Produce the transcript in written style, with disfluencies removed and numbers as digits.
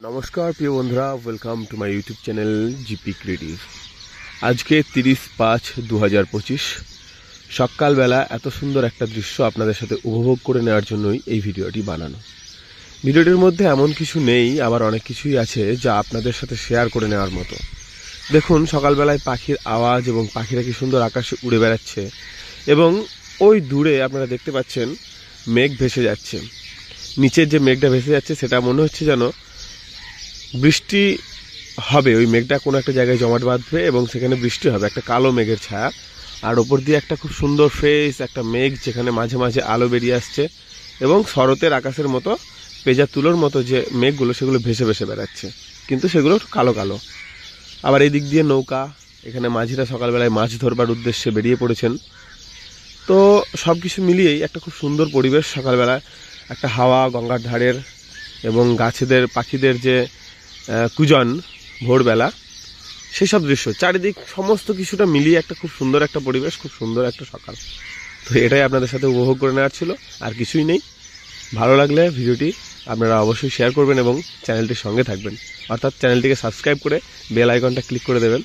নমস্কার প্রিয় বন্ধুরা, welcome to my YouTube channel GP creative. আজকে 30/5/2025 সকালবেলা এত সুন্দর একটা দৃশ্য আপনাদের সাথে উপভোগ করে নেওয়ার জন্যই এই ভিডিওটি বানানো। ভিডিওটির মধ্যে এমন কিছু নেই, আবার অনেক কিছুই আছে যা আপনাদের সাথে শেয়ার করে নেওয়ার মতো। দেখুন, সকালবেলায় পাখির আওয়াজ এবং পাখিরা কি সুন্দর আকাশে উড়ে বেড়াচ্ছে, এবং ওই দূরে আপনারা দেখতে পাচ্ছেন মেঘ ভেসে যাচ্ছে। নিচের যে মেঘটা ভেসে যাচ্ছে সেটা মনে হচ্ছে যেন বৃষ্টি হবে। ওই মেঘটা কোনো একটা জায়গায় জমাট বাঁধবে এবং সেখানে বৃষ্টি হবে, একটা কালো মেঘের ছায়া। আর ওপর দিয়ে একটা খুব সুন্দর ফ্রেশ একটা মেঘ, যেখানে মাঝে মাঝে আলো বেরিয়ে আসছে এবং শরতের আকাশের মতো পেঁজা তুলোর মতো যে মেঘগুলো সেগুলো ভেসে ভেসে বেড়াচ্ছে, কিন্তু সেগুলো কালো কালো। আবার এই দিক দিয়ে নৌকা, এখানে মাঝিরা সকালবেলায় মাছ ধরবার উদ্দেশ্যে বেরিয়ে পড়েছেন। তো সব কিছু মিলিয়েই একটা খুব সুন্দর পরিবেশ। সকালবেলায় একটা হাওয়া গঙ্গার ধারের এবং গাছেদের পাখিদের যে কুজন ভোরবেলা, সেসব দৃশ্য চারিদিক সমস্ত কিছুটা মিলিয়ে একটা খুব সুন্দর একটা পরিবেশ, খুব সুন্দর একটা সকাল। তো এটাই আপনাদের সাথে উপভোগ করে নেওয়ার ছিল, আর কিছুই নেই। ভালো লাগলে ভিডিওটি আপনারা অবশ্যই শেয়ার করবেন এবং চ্যানেলটির সঙ্গে থাকবেন, অর্থাৎ চ্যানেলটিকে সাবস্ক্রাইব করে বেল আইকনটা ক্লিক করে দেবেন।